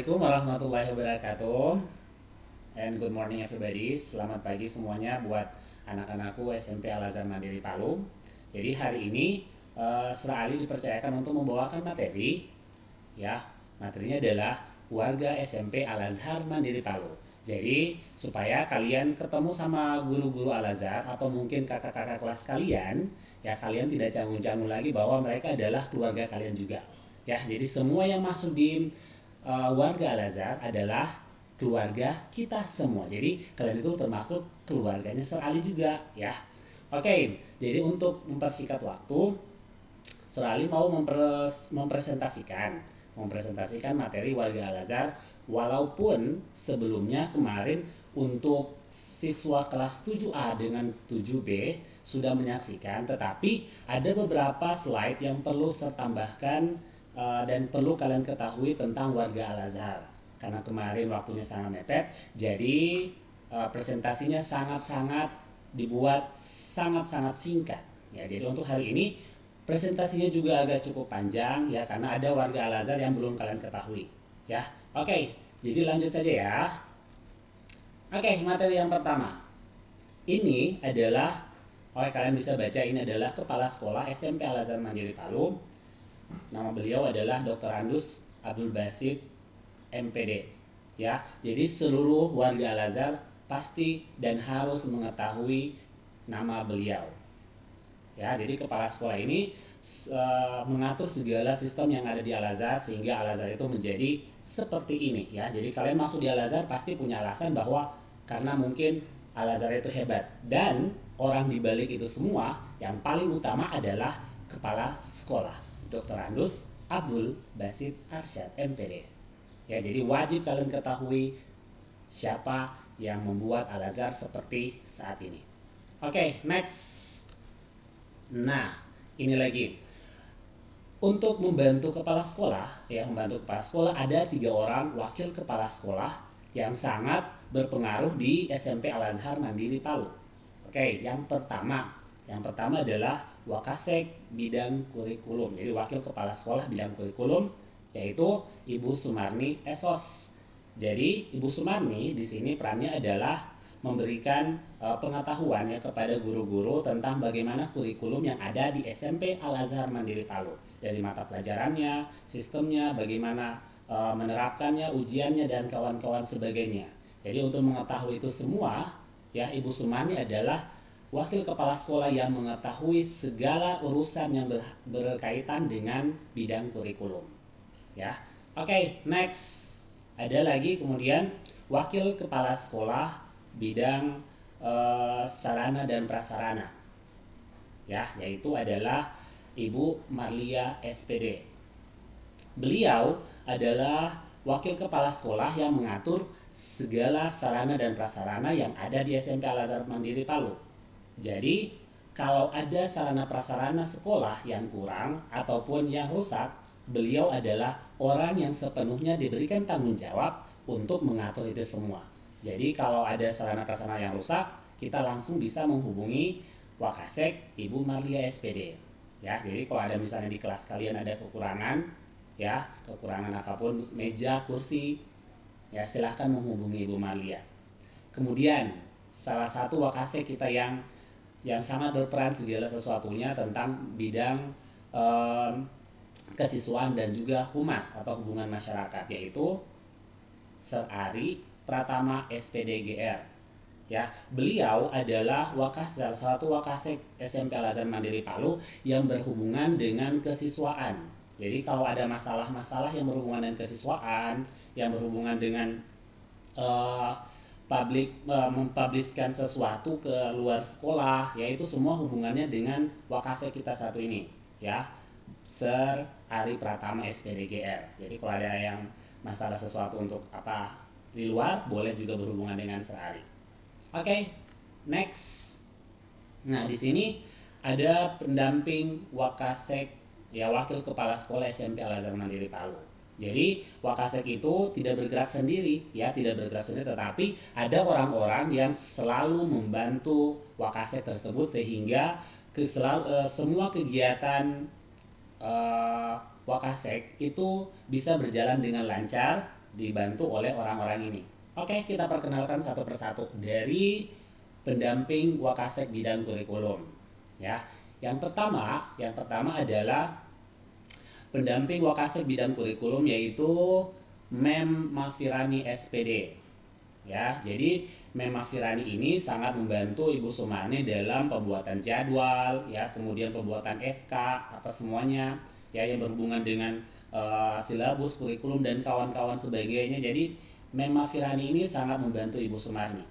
Assalamualaikum warahmatullahi wabarakatuh. And good morning everybody. Selamat pagi semuanya buat anak-anakku SMP Al Azhar Mandiri Palu. Jadi hari ini Sra Ali dipercayakan untuk membawakan materi. Ya, materinya adalah warga SMP Al Azhar Mandiri Palu. Jadi supaya kalian ketemu sama guru-guru Al Azhar atau mungkin kakak-kakak kelas kalian, ya kalian tidak canggung-canggung lagi bahwa mereka adalah keluarga kalian juga. Ya, jadi semua yang masuk di warga Al Azhar adalah keluarga kita semua. Jadi kalian itu termasuk keluarganya Sir Ali juga, ya. Oke, jadi untuk mempersingkat waktu, Sir Ali mau mempresentasikan materi warga Al Azhar, walaupun sebelumnya kemarin untuk siswa kelas 7A dengan 7B sudah menyaksikan, tetapi ada beberapa slide yang perlu saya tambahkan dan perlu kalian ketahui tentang warga Al Azhar. Karena kemarin waktunya sangat mepet, jadi presentasinya sangat-sangat dibuat sangat-sangat singkat. Ya, jadi untuk hari ini presentasinya juga agak cukup panjang ya karena ada warga Al Azhar yang belum kalian ketahui. Ya, oke. Jadi lanjut saja ya. Oke, materi yang pertama. Ini adalah, kalian bisa baca, ini adalah Kepala Sekolah SMP Al Azhar Mandiri Palu. Nama beliau adalah Dr. Andus Abdul Basit MPD. Ya, jadi seluruh warga Al Azhar pasti dan harus mengetahui nama beliau. Ya, jadi kepala sekolah ini mengatur segala sistem yang ada di Al Azhar sehingga Al Azhar itu menjadi seperti ini. Ya, jadi kalian masuk di Al Azhar pasti punya alasan bahwa karena mungkin Al Azhar itu hebat, dan orang di balik itu semua yang paling utama adalah kepala sekolah Dr. Andus Abdul Basit Arsyad MPD. Ya, jadi wajib kalian ketahui siapa yang membuat Al Azhar seperti saat ini. Oke, next. Nah, ini lagi. Untuk membantu kepala sekolah, ada 3 orang wakil kepala sekolah yang sangat berpengaruh di SMP Al Azhar Mandiri Palu. Oke, yang pertama adalah Wakasek bidang kurikulum. Jadi wakil kepala sekolah bidang kurikulum yaitu Ibu Sumarni Esos. Jadi Ibu Sumarni di sini perannya adalah memberikan pengetahuan ya kepada guru-guru tentang bagaimana kurikulum yang ada di SMP Al Azhar Mandiri Palu. Dari mata pelajarannya, sistemnya, bagaimana menerapkannya, ujiannya dan kawan-kawan sebagainya. Jadi untuk mengetahui itu semua, ya Ibu Sumarni adalah wakil kepala sekolah yang mengetahui segala urusan yang berkaitan dengan bidang kurikulum. Ya, oke, next. Ada lagi kemudian wakil kepala sekolah bidang sarana dan prasarana. Ya, yaitu adalah Ibu Marlia SPD. Beliau adalah wakil kepala sekolah yang mengatur segala sarana dan prasarana yang ada di SMP Al Azhar Mandiri Palu. Jadi, kalau ada sarana prasarana sekolah yang kurang ataupun yang rusak, beliau adalah orang yang sepenuhnya diberikan tanggung jawab untuk mengatur itu semua. Jadi, kalau ada sarana prasarana yang rusak, kita langsung bisa menghubungi Wakasek Ibu Marlia SPD. Ya, jadi kalau ada misalnya di kelas kalian ada kekurangan, ya, kekurangan apapun, meja, kursi, ya silahkan menghubungi Ibu Marlia. Kemudian, salah satu Wakasek kita yang sangat berperan segala sesuatunya tentang bidang kesiswaan dan juga humas atau hubungan masyarakat, yaitu Sir Ari Pratama SPDGR. Ya, beliau adalah salah satu Wakasek SMP Al Azhar Mandiri Palu yang berhubungan dengan kesiswaan. Jadi kalau ada masalah-masalah yang berhubungan dengan kesiswaan, yang berhubungan dengan mempublishkan sesuatu ke luar sekolah, yaitu semua hubungannya dengan Wakasek kita satu ini, ya, Sir Ari Pratama SPDGR. Jadi kalau ada yang masalah sesuatu untuk apa di luar, boleh juga berhubungan dengan Sir Ari. Oke, next. Nah, di sini ada pendamping Wakasek, ya, wakil kepala sekolah SMP Al Azhar Mandiri Palu. Jadi Wakasek itu tidak bergerak sendiri, tetapi ada orang-orang yang selalu membantu Wakasek tersebut sehingga semua kegiatan Wakasek itu bisa berjalan dengan lancar dibantu oleh orang-orang ini. Oke, kita perkenalkan satu persatu dari pendamping Wakasek bidang kurikulum. Ya, yang pertama adalah pendamping Wakasek bidang kurikulum, yaitu Mem Mafirani SPD. Ya, jadi Mem Mafirani ini sangat membantu Ibu Sumarni dalam pembuatan jadwal, ya, kemudian pembuatan SK, apa semuanya, ya, yang berhubungan dengan silabus, kurikulum dan kawan-kawan sebagainya. Jadi Mem Mafirani ini sangat membantu Ibu Sumarni.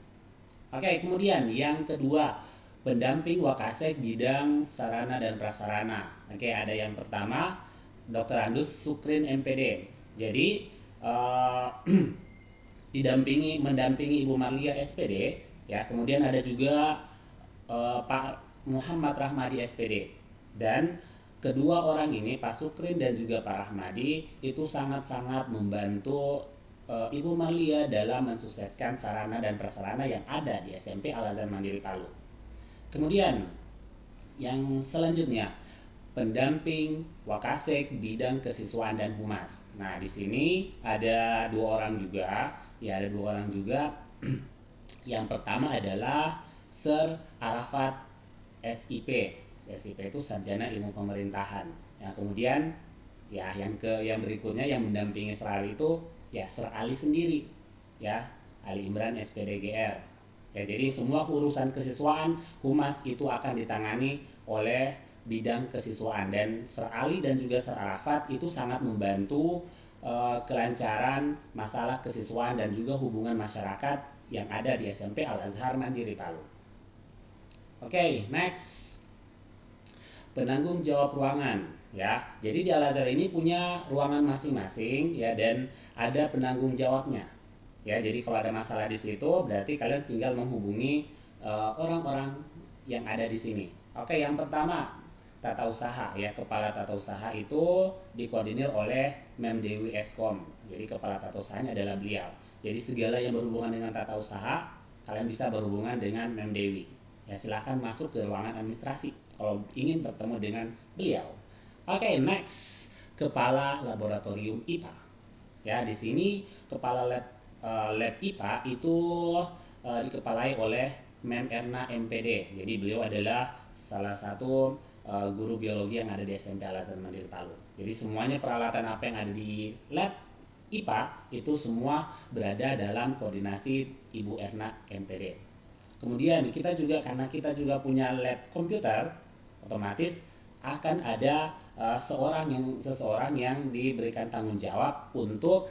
Oke, kemudian yang kedua, pendamping Wakasek bidang sarana dan prasarana. Oke, ada yang pertama, Dr. Andus Sukrin MPD. Jadi mendampingi Ibu Marlia SPD, ya. Kemudian ada juga Pak Muhammad Rahmadi SPD. Dan kedua orang ini, Pak Sukrin dan juga Pak Rahmadi, itu sangat-sangat membantu Ibu Marlia dalam mensukseskan sarana dan prasarana yang ada di SMP Al Azhar Mandiri Palu. Kemudian yang selanjutnya, pendamping Wakasek bidang kesiswaan dan humas. Nah, di sini ada dua orang juga, ya, ada dua orang juga. Yang pertama adalah Sir Arafat SIP. SIP itu Sarjana Ilmu Pemerintahan. Yang kemudian, ya, yang berikutnya yang mendampingi Sir Ali itu, ya, Sir Ali sendiri, ya, Ali Imran SPDGR. Ya, jadi semua urusan kesiswaan humas itu akan ditangani oleh bidang kesiswaan, dan Sir Ali dan juga Sir Arafat itu sangat membantu kelancaran masalah kesiswaan dan juga hubungan masyarakat yang ada di SMP Al Azhar Mandiri Palu. Oke, next, penanggung jawab ruangan, ya. Jadi di Al Azhar ini punya ruangan masing-masing, ya, dan ada penanggung jawabnya, ya. Jadi kalau ada masalah di situ, berarti kalian tinggal menghubungi orang-orang yang ada di sini. Oke, yang pertama, tata usaha, ya. Kepala tata usaha itu dikoordinir oleh Mem Dewi Eskom. Jadi kepala tata usahanya adalah beliau. Jadi segala yang berhubungan dengan tata usaha, kalian bisa berhubungan dengan Mem Dewi. Ya, silahkan masuk ke ruangan administrasi kalau ingin bertemu dengan beliau. Oke, next, kepala laboratorium IPA. Ya, di sini kepala lab IPA itu dikepalai oleh Mem Erna MPD. Jadi beliau adalah salah satu guru biologi yang ada di SMP Al Azhar Mandiri Palu. Jadi semuanya peralatan apa yang ada di lab IPA itu semua berada dalam koordinasi Ibu Erna MPD. Kemudian karena kita juga punya lab komputer, otomatis akan ada seseorang yang diberikan tanggung jawab untuk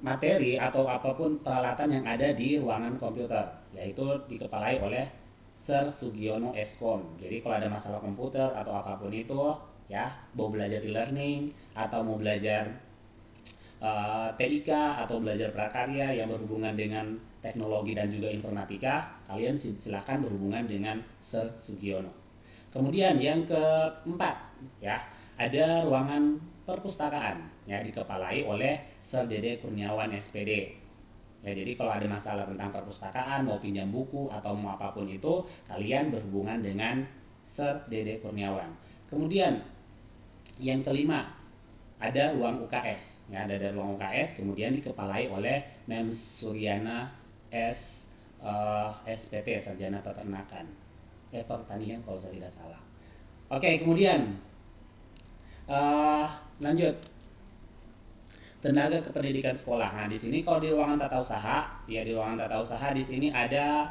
materi atau apapun peralatan yang ada di ruangan komputer, yaitu dikepalai oleh Sir Sugiono Eskom. Jadi kalau ada masalah komputer atau apapun itu, ya, mau belajar e-learning atau mau belajar TIK atau belajar prakarya yang berhubungan dengan teknologi dan juga informatika, kalian silakan berhubungan dengan Sir Sugiono. Kemudian yang keempat, ya, ada ruangan perpustakaan, ya, dikepalai oleh Sir Dede Kurniawan SPD. Ya, jadi kalau ada masalah tentang perpustakaan, mau pinjam buku atau mau apapun itu, kalian berhubungan dengan Sir Dede Kurniawan. Kemudian yang kelima, ada ruang UKS, ya, ada ruang UKS, kemudian dikepalai oleh Mem Suryana SPT, Sarjana Peternakan, Pertanian kalau saya tidak salah. Oke, kemudian lanjut, tenaga kependidikan sekolah. Nah, di sini kalau di ruangan tata usaha, ya, di ruangan tata usaha di sini ada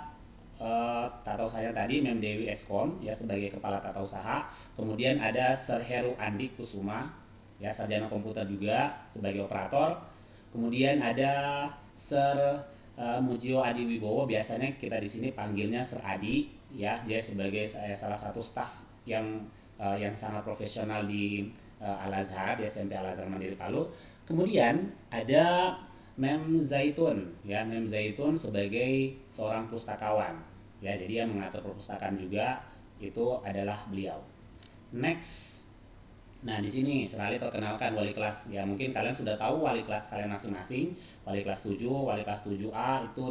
tata usahanya tadi Mem Dewi Eskom, ya, sebagai kepala tata usaha. Kemudian ada Sir Heru Andi Kusuma, ya, sarjana komputer juga sebagai operator. Kemudian ada Sir Mujio Adi Wibowo, biasanya kita di sini panggilnya Sir Adi, ya, dia sebagai salah satu staf yang sangat profesional di Al Azhar, di SMP Al Azhar Mandiri Palu. Kemudian ada Mem Zaitun, ya, Mem Zaitun sebagai seorang pustakawan, ya, jadi yang mengatur perpustakaan juga itu adalah beliau. Next, nah di sini sekali perkenalkan wali kelas, ya, mungkin kalian sudah tahu wali kelas kalian masing-masing. Wali kelas 7, wali kelas 7A itu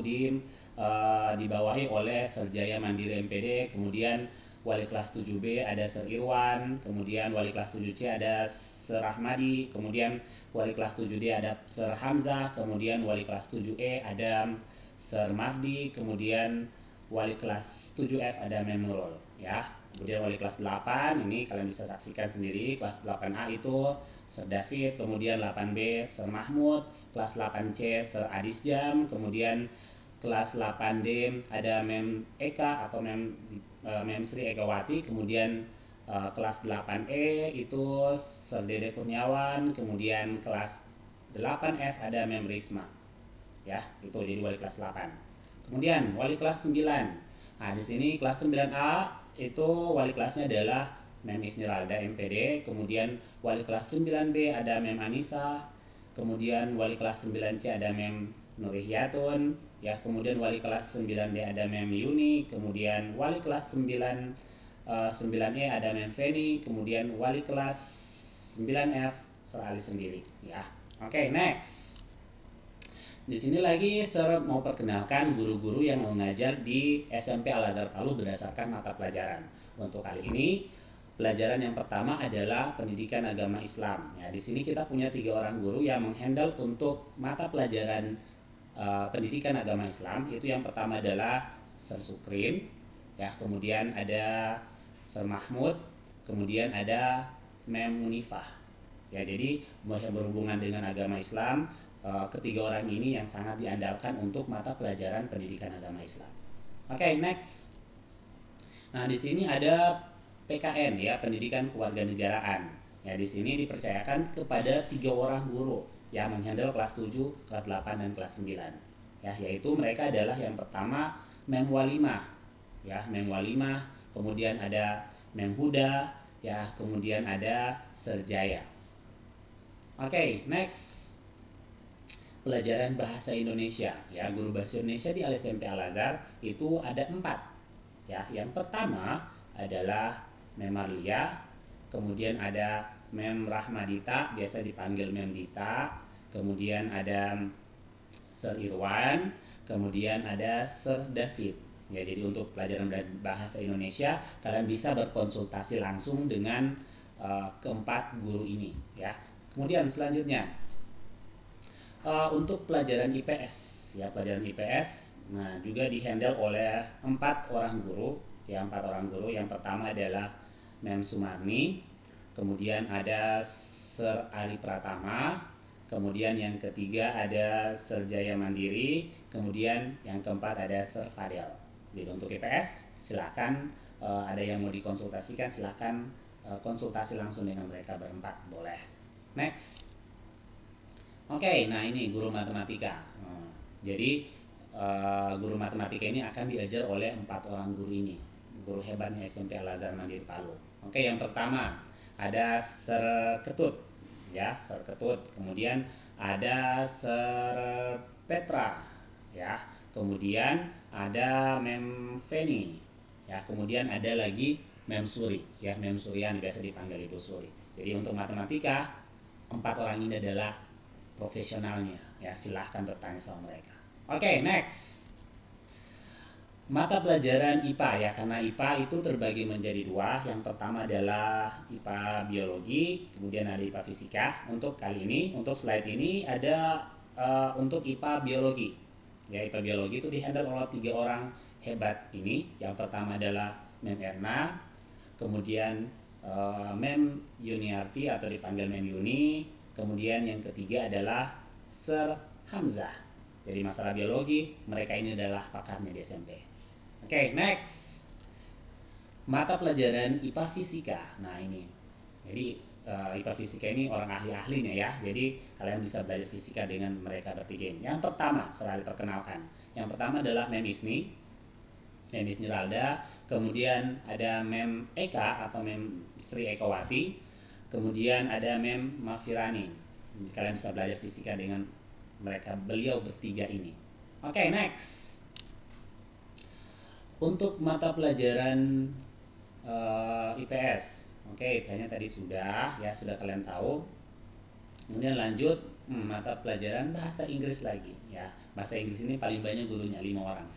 dibawahi oleh Sir Jaya Mandiri MPD, kemudian wali kelas 7B ada Sir Irwan, kemudian wali kelas 7C ada Sir Ahmadi, kemudian wali kelas 7D ada Sir Hamzah, kemudian wali kelas 7E ada Sir Mahdi, kemudian wali kelas 7F ada Mem Nurul ya. Kemudian wali kelas 8 ini kalian bisa saksikan sendiri, kelas 8A itu Sir David, kemudian 8B Sir Mahmud, kelas 8C Sir Adis Jam, kemudian kelas 8D ada Mem Eka atau Mem Sri Ekawati, kemudian kelas 8E itu Sir Dede Kurniawan, kemudian kelas 8F ada Mem Risma. Ya, itu jadi wali kelas 8. Kemudian wali kelas 9. Nah, di sini kelas 9A itu wali kelasnya adalah Mem Isniralda MPD, kemudian wali kelas 9B ada Mem Anissa, kemudian wali kelas 9C ada Mem Nurihiyatun, ya, kemudian wali kelas 9D ada Mem Yuni, kemudian wali kelas 9E ada Mem Feni, kemudian wali kelas 9F Sir Ali sendiri, ya. Oke, next. Di sini lagi saya mau perkenalkan guru-guru yang mengajar di SMP Al-Azhar Palu berdasarkan mata pelajaran. Untuk kali ini pelajaran yang pertama adalah pendidikan agama Islam. Ya, di sini kita punya 3 orang guru yang menghandle untuk mata pelajaran pendidikan agama Islam. Itu yang pertama adalah Sir Sukrin, ya, kemudian ada Sir Mahmud, kemudian ada Mem Munifah. Ya, jadi yang berhubungan dengan agama Islam, ketiga orang ini yang sangat diandalkan untuk mata pelajaran pendidikan agama Islam. Oke, next. Nah, di sini ada PKN, ya, pendidikan kewarganegaraan. Ya, di sini dipercayakan kepada 3 orang guru yang menghandle kelas 7, kelas 8 dan kelas 9. Ya, yaitu mereka adalah yang pertama Mem Walimah. Ya, Mem Walimah, kemudian ada Mem Huda, ya, kemudian ada Sir Jaya. Oke, next. Pelajaran bahasa Indonesia, ya, guru bahasa Indonesia di SMP Al-Azhar itu ada 4. Ya, yang pertama adalah Mem Marlia, kemudian ada Mem Rahmadita, biasa dipanggil Mem Dita, kemudian ada Sir Irwan, kemudian ada Sir David. Ya, jadi untuk pelajaran bahasa Indonesia kalian bisa berkonsultasi langsung dengan keempat guru ini, ya. Kemudian selanjutnya untuk pelajaran IPS, ya, pelajaran IPS, nah, juga dihandle oleh 4 orang guru, ya, 4 orang guru. Yang pertama adalah Mem Sumarni, kemudian ada Sir Ali Pratama, kemudian yang ketiga ada Sir Jaya Mandiri, kemudian yang keempat ada Sir Fadel. Jadi untuk IPS silakan ada yang mau dikonsultasikan, silakan konsultasi langsung dengan mereka berempat, boleh. Next. Oke, nah ini guru matematika. Jadi guru matematika ini akan diajar oleh 4 orang guru ini, guru hebatnya SMP Al-Azhar Mandiri Palu. Oke, yang pertama ada Sir Ketut, ya, Sir Ketut. Kemudian ada Sir Petra, ya. Kemudian ada Mem Feni, ya. Kemudian ada lagi Mem Suri, ya, Mem Surian biasa dipanggil Ibu Suri. Jadi untuk matematika 4 orang ini adalah profesionalnya, ya, silahkan bertanya sama mereka. Oke, next. Mata pelajaran IPA, ya, karena IPA itu terbagi menjadi 2. Yang pertama adalah IPA biologi, kemudian ada IPA fisika. Untuk kali ini, untuk slide ini ada untuk IPA biologi. Ya, IPA biologi itu dihandle oleh 3 orang hebat ini. Yang pertama adalah Mem Erna, kemudian Mem Yuniarti atau dipanggil Mem Yuni, kemudian yang ketiga adalah Sir Hamzah. Jadi masalah biologi, mereka ini adalah pakarnya di SMP. Oke, next. Mata pelajaran IPA fisika. Nah, ini. Jadi IPA fisika ini orang ahli-ahlinya, ya. Jadi kalian bisa belajar fisika dengan mereka bertiga ini. Yang pertama, selalu perkenalkan. Yang pertama adalah Mem Isni, Mem Isniralda, kemudian ada Mem Eka atau Mem Sri Ekawati, kemudian ada Mem Mafirani. Kalian bisa belajar fisika dengan mereka, beliau bertiga ini. Oke, next. Untuk mata pelajaran IPS, oke, kayaknya tadi sudah, ya, sudah kalian tahu. Kemudian lanjut mata pelajaran bahasa Inggris lagi, ya. Bahasa Inggris ini paling banyak gurunya 5 orang.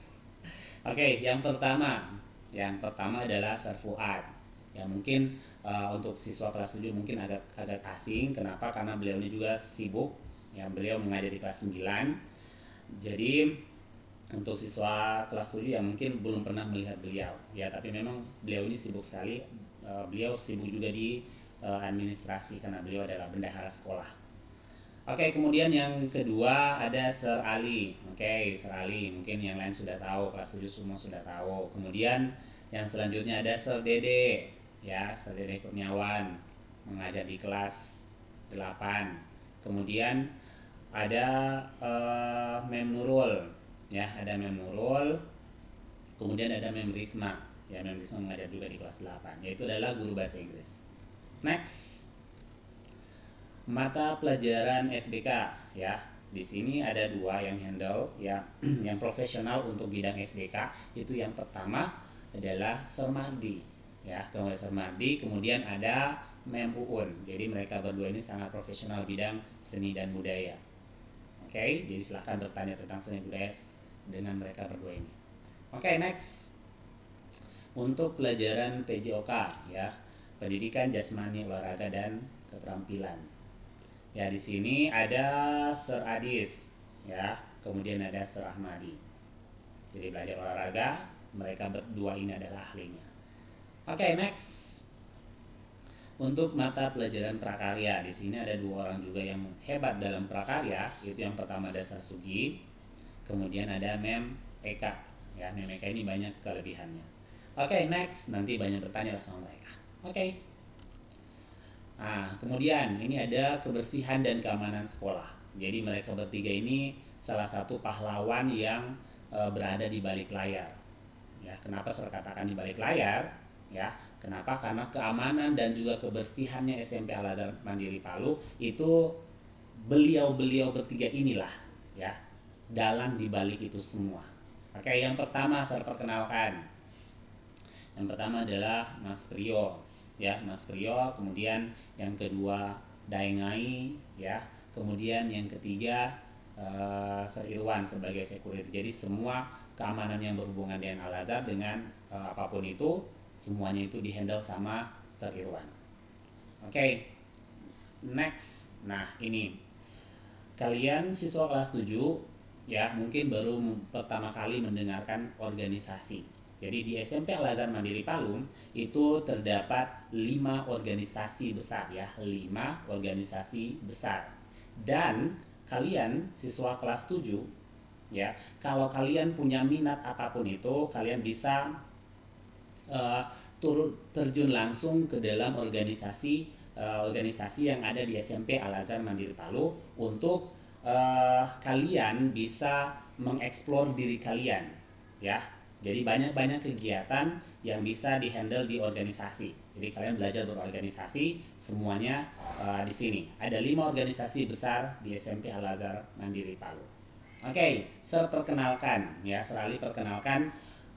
Oke, yang pertama Yang pertama adalah Sir Fuad. Ya mungkin untuk siswa kelas 7 mungkin agak asing. Kenapa? Karena beliau ini juga sibuk. Ya, beliau mengajar di kelas 9. Jadi untuk siswa kelas 7 ya mungkin belum pernah melihat beliau. Ya, tapi memang beliau ini sibuk sekali. Beliau sibuk juga di administrasi karena beliau adalah bendahara sekolah. Oke, kemudian yang kedua ada Sir Ali. Oke, Sir Ali mungkin yang lain sudah tahu, kelas 7 semua sudah tahu. Kemudian yang selanjutnya ada Sir Dede. Ya, Sir Dede Kurniawan mengajar di kelas 8. Kemudian ada Mem Nurul. Ya, ada Mem Nurul. Kemudian ada Mem Risma. Ya, Mem Risma mengajar juga di kelas 8, yaitu adalah guru bahasa Inggris. Next. Mata pelajaran SBK, ya. Di sini ada dua yang handle, ya. Yang profesional untuk bidang SBK itu yang pertama adalah Sir Mardi, ya. Kemudian Sir Mardi, kemudian ada Mem Uun. Jadi mereka berdua ini sangat profesional bidang seni dan budaya. Oke, jadi silahkan bertanya tentang seni budaya dengan mereka berdua ini. Oke, next. Untuk pelajaran PJOK, ya. Pendidikan Jasmani, Olahraga dan Keterampilan. Ya, di sini ada Sir Adis, ya. Kemudian ada Sir Ahmadi. Jadi belajar olahraga, mereka berdua ini adalah ahlinya. Oke, next. Untuk mata pelajaran prakarya, di sini ada dua orang juga yang hebat dalam prakarya. Itu yang pertama ada Sir Sugi, kemudian ada Mem Eka. Ya, Mem Eka ini banyak kelebihannya. Oke, next. Nanti banyak bertanya sama mereka. Oke. Nah, kemudian ini ada kebersihan dan keamanan sekolah. Jadi mereka bertiga ini salah satu pahlawan yang berada di balik layar. Ya, kenapa saya katakan di balik layar? Ya, kenapa? Karena keamanan dan juga kebersihannya SMP Al-Azhar Mandiri Palu itu beliau-beliau bertiga inilah, ya, dalang di balik itu semua. Oke, yang pertama saya perkenalkan. Yang pertama adalah Mas Priyo. Ya, Mas Priyo, kemudian yang kedua Daengai, ya, kemudian yang ketiga Sir Irwan sebagai security. Jadi semua keamanan yang berhubungan dengan Al-Azhar dengan apapun itu semuanya itu dihandle sama Sir Irwan. Oke, next. Nah, ini kalian siswa kelas 7 ya mungkin baru pertama kali mendengarkan organisasi. Jadi di SMP Al-Azhar Mandiri Palu itu terdapat 5 organisasi besar, ya, 5 organisasi besar. Dan kalian siswa kelas 7 ya, kalau kalian punya minat apapun itu, kalian bisa terjun langsung ke dalam organisasi yang ada di SMP Al-Azhar Mandiri Palu untuk kalian bisa mengeksplor diri kalian, ya. Jadi banyak kegiatan yang bisa dihandle di organisasi. Jadi kalian belajar berorganisasi semuanya di sini. Ada 5 organisasi besar di SMP Al-Azhar Mandiri Palu. Oke, saya perkenalkan, ya, selalu perkenalkan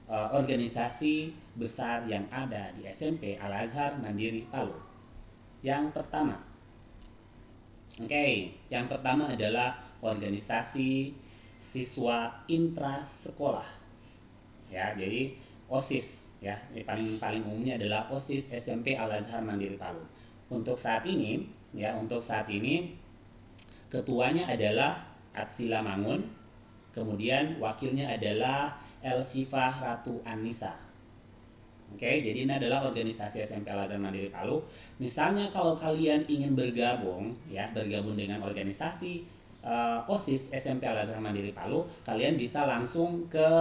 organisasi besar yang ada di SMP Al-Azhar Mandiri Palu. Yang pertama, yang pertama adalah organisasi siswa intrasekolah. Ya, jadi OSIS, ya, ini paling umumnya adalah OSIS SMP Al-Azhar Mandiri Palu. Untuk saat ini ketuanya adalah Atsila Mangun, kemudian wakilnya adalah Elsifah Ratu Anissa. Jadi ini adalah organisasi SMP Al-Azhar Mandiri Palu. Misalnya kalau kalian ingin bergabung dengan organisasi OSIS SMP Al-Azhar Mandiri Palu, kalian bisa langsung ke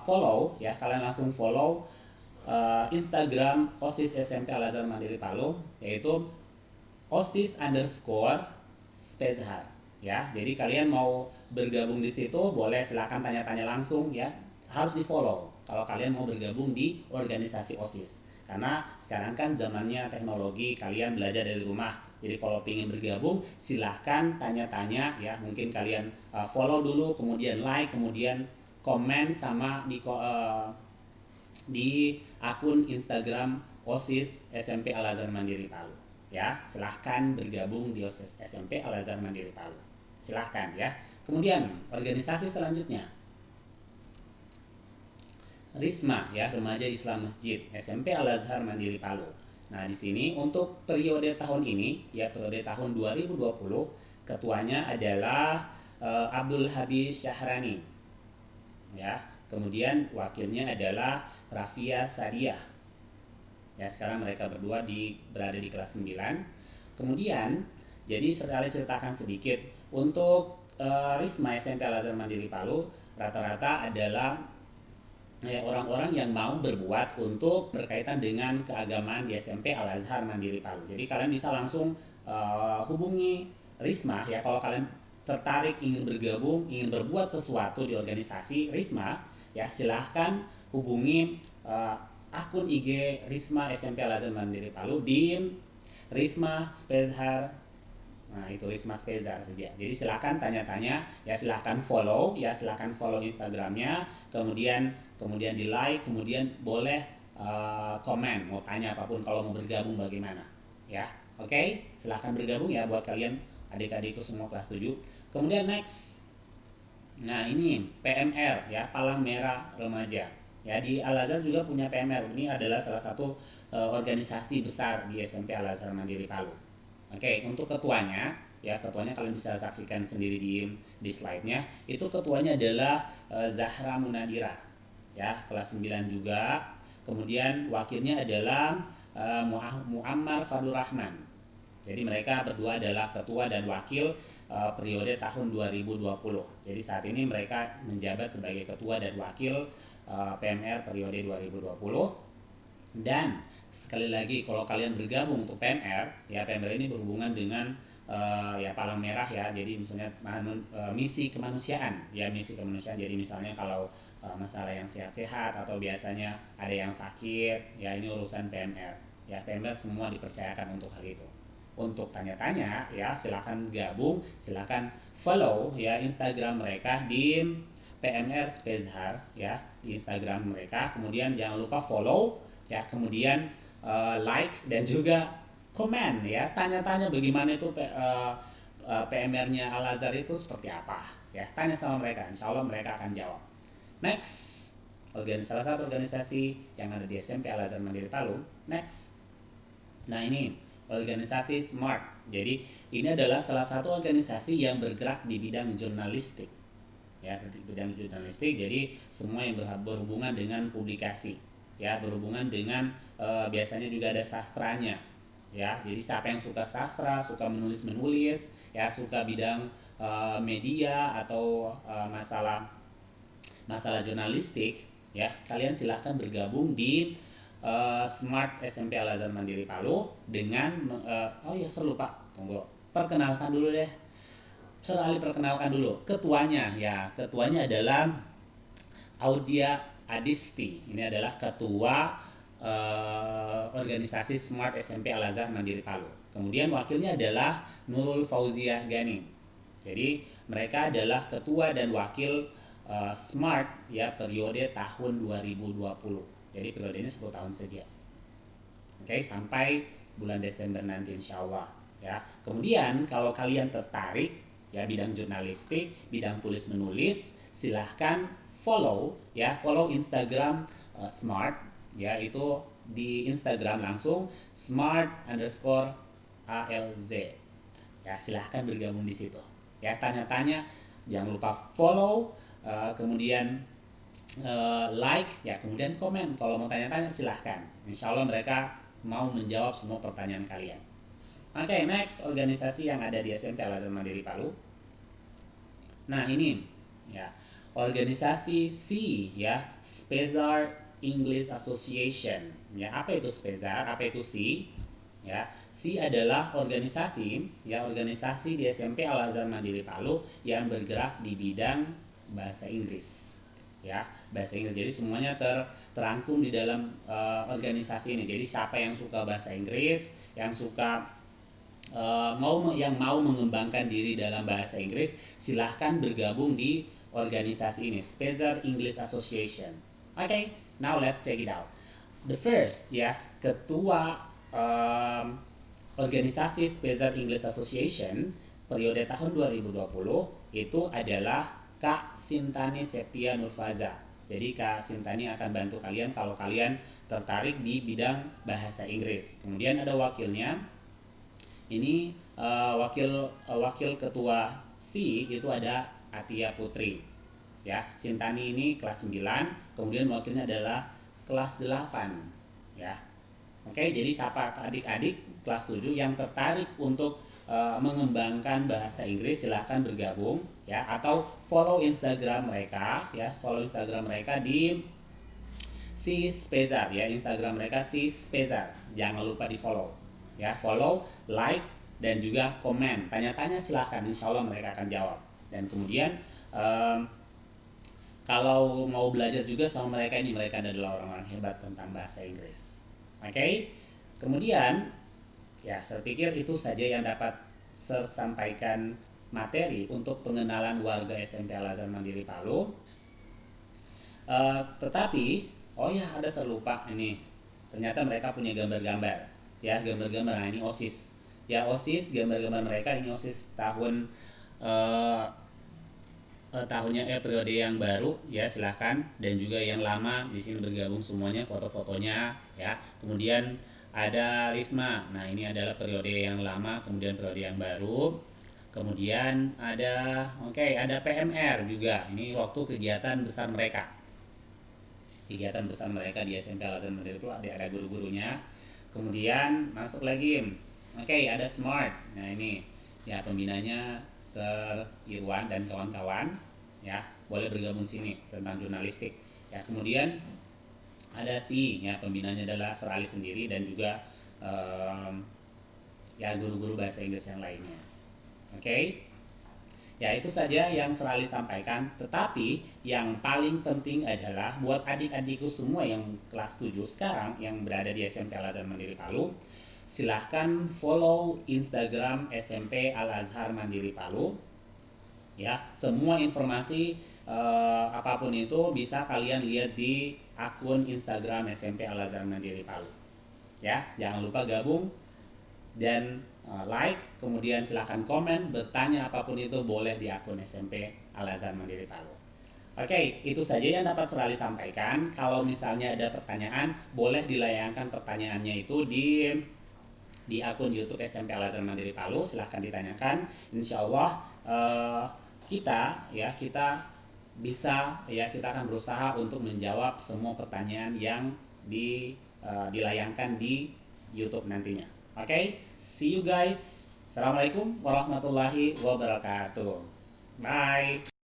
follow, ya, kalian langsung follow Instagram OSIS SMP Al-Azhar Mandiri Palu, yaitu OSIS_Spezhar, ya. Jadi kalian mau bergabung di situ boleh, silakan tanya-tanya langsung, ya. Harus di follow kalau kalian mau bergabung di organisasi OSIS, karena sekarang kan zamannya teknologi, kalian belajar dari rumah. Jadi kalau ingin bergabung silahkan tanya-tanya, ya. Mungkin kalian follow dulu, kemudian like, kemudian komen sama di akun Instagram OSIS SMP Al-Azhar Mandiri Palu, ya. Silahkan bergabung di OSIS SMP Al-Azhar Mandiri Palu, silahkan, ya. Kemudian organisasi selanjutnya Risma ya, Remaja Islam Masjid SMP Al Azhar Mandiri Palu. Nah, di sini untuk periode tahun ini ya, periode tahun 2020, ketuanya adalah Abdul Habib Syahrani ya. Kemudian wakilnya adalah Rafia Sadiah. Ya, sekarang mereka berdua berada di kelas 9. Kemudian jadi sekali ceritakan sedikit untuk Risma SMP Al Azhar Mandiri Palu, rata-rata adalah orang-orang yang mau berbuat untuk berkaitan dengan keagamaan di SMP Al Azhar Mandiri Palu. Jadi kalian bisa langsung hubungi Risma ya, kalau kalian tertarik ingin bergabung, ingin berbuat sesuatu di organisasi Risma ya, silahkan hubungi akun IG Risma SMP Al Azhar Mandiri Palu di Risma Spezhar. Nah, itu Risma Spezhar saja. Jadi silakan tanya-tanya ya, silakan follow ya, silakan follow Instagramnya, kemudian di like, kemudian boleh komen, mau tanya apapun, kalau mau bergabung bagaimana ya. Oke, silakan bergabung ya buat kalian adik-adikku semua kelas 7. Kemudian next, nah ini PMR ya, Palang Merah Remaja ya. Di Al Azhar juga punya PMR. Ini adalah salah satu organisasi besar di SMP Al Azhar Mandiri Palu. Oke, untuk ketuanya ya, ketuanya kalian bisa saksikan sendiri di slide-nya. Itu ketuanya adalah Zahra Munadira ya, kelas 9 juga. Kemudian wakilnya adalah Muammar Fadul Rahman. Jadi mereka berdua adalah ketua dan wakil periode tahun 2020. Jadi saat ini mereka menjabat sebagai ketua dan wakil PMR periode 2020. Dan sekali lagi, kalau kalian bergabung untuk PMR ya, PMR ini berhubungan dengan ya Palang Merah ya. Jadi misalnya misi kemanusiaan ya, misi kemanusiaan. Jadi misalnya kalau masalah yang sehat-sehat atau biasanya ada yang sakit ya, ini urusan PMR ya. PMR semua dipercayakan untuk hal itu. Untuk tanya-tanya ya, silakan gabung, silakan follow ya Instagram mereka di PMR Spezhar ya, di Instagram mereka. Kemudian jangan lupa follow ya, kemudian like dan juga komen ya, tanya-tanya bagaimana itu PMR-nya Al Azhar itu seperti apa ya, tanya sama mereka, insya Allah mereka akan jawab. Next, salah satu organisasi yang ada di SMP Al Azhar Mandiri Palu. Next, nah ini organisasi SMART. Jadi ini adalah salah satu organisasi yang bergerak di bidang jurnalistik ya, di bidang jurnalistik. Jadi semua yang berhubungan dengan publikasi ya, berhubungan dengan biasanya juga ada sastranya ya. Jadi siapa yang suka sastra, suka menulis ya, suka bidang media atau masalah jurnalistik ya, kalian silahkan bergabung di Smart SMP Al Azhar Mandiri Palu dengan oh ya, lupa, tunggu, perkenalkan dulu deh. Perkenalkan dulu ketuanya ya. Ketuanya adalah Audia Adisti. Ini adalah ketua organisasi Smart SMP Al Azhar Mandiri Palu. Kemudian wakilnya adalah Nurul Fauziah Gani. Jadi mereka adalah ketua dan wakil Smart ya, periode tahun 2020. Jadi periode ini 10 tahun saja. Oke, sampai bulan Desember nanti insya Allah ya. Kemudian kalau kalian tertarik ya bidang jurnalistik, bidang tulis menulis, silahkan follow ya, follow Instagram Smart ya, itu di Instagram langsung smart_alz ya, silahkan bergabung di situ ya. Tanya-tanya jangan lupa follow, kemudian like ya, kemudian komen. Kalau mau tanya-tanya silahkan, insya Allah mereka mau menjawab semua pertanyaan kalian. Oke, next, organisasi yang ada di SMP Al Azhar Mandiri Palu. Nah ini ya, organisasi C ya, Spezhar English Association ya. Apa itu Spezhar, apa itu C ya? C adalah organisasi ya, organisasi di SMP Al Azhar Mandiri Palu yang bergerak di bidang bahasa Inggris ya, bahasa Inggris. Jadi semuanya terangkum di dalam organisasi ini. Jadi siapa yang suka bahasa Inggris, yang suka mau mengembangkan diri dalam bahasa Inggris, silahkan bergabung di organisasi ini, Spezhar English Association. Okay, now let's check it out. The first ya, ketua organisasi Spezhar English Association periode tahun 2020 itu adalah Kak Sintani Septia Nurfaza Jadi Kak Sintani akan bantu kalian kalau kalian tertarik di bidang bahasa Inggris. Kemudian ada wakilnya. Ini wakil ketua C itu ada Atia Putri. Ya, Sintani ini kelas 9, kemudian wakilnya adalah kelas 8. Ya. Oke, jadi siapa adik-adik kelas 7 yang tertarik untuk mengembangkan bahasa Inggris, silahkan bergabung ya, atau follow Instagram mereka ya, follow Instagram mereka di si Spezar ya, Instagram mereka si Spezar. Jangan lupa di follow ya, follow, like, dan juga komen. Tanya-tanya silahkan, insya Allah mereka akan jawab. Dan kemudian kalau mau belajar juga sama mereka ini, mereka adalah orang-orang hebat tentang bahasa Inggris. Oke, kemudian ya saya pikir itu saja yang dapat saya sampaikan materi untuk pengenalan warga SMP Al Azhar Mandiri Palu. Tetapi oh ya, ada saya lupa ini, ternyata mereka punya gambar-gambar ya, gambar-gambar. Nah ini OSIS ya, OSIS gambar-gambar mereka ini OSIS tahunnya periode yang baru ya, silahkan, dan juga yang lama di sini bergabung semuanya foto-fotonya ya. Kemudian ada Risma, nah ini adalah periode yang lama, kemudian periode yang baru. Kemudian ada ada PMR juga, ini waktu kegiatan besar mereka di SMP Al Azhar Mandiri itu ada guru-gurunya. Kemudian masuk lagi ada Smart, nah ini ya pembinanya Sir Irwan dan kawan-kawan ya, boleh bergabung sini tentang jurnalistik ya. Kemudian ada ya pembinanya adalah Sir Ali sendiri, dan juga ya guru-guru bahasa Inggris yang lainnya. Ya itu saja yang Sir Ali sampaikan. Tetapi yang paling penting adalah buat adik-adikku semua yang kelas 7 sekarang yang berada di SMP Al Azhar Mandiri Palu, silahkan follow Instagram SMP Al Azhar Mandiri Palu ya. Semua informasi apapun itu bisa kalian lihat di akun Instagram SMP Al Azhar Mandiri Palu ya. Jangan lupa gabung dan like, kemudian silahkan komen, bertanya apapun itu boleh di akun SMP Al Azhar Mandiri Palu. Itu saja yang dapat Sir Ali sampaikan. Kalau misalnya ada pertanyaan, boleh dilayangkan pertanyaannya itu di akun YouTube SMP Al Azhar Mandiri Palu, silahkan ditanyakan. Insya Allah kita akan berusaha untuk menjawab semua pertanyaan yang dilayangkan di YouTube nantinya. See you guys. Assalamualaikum warahmatullahi wabarakatuh. Bye.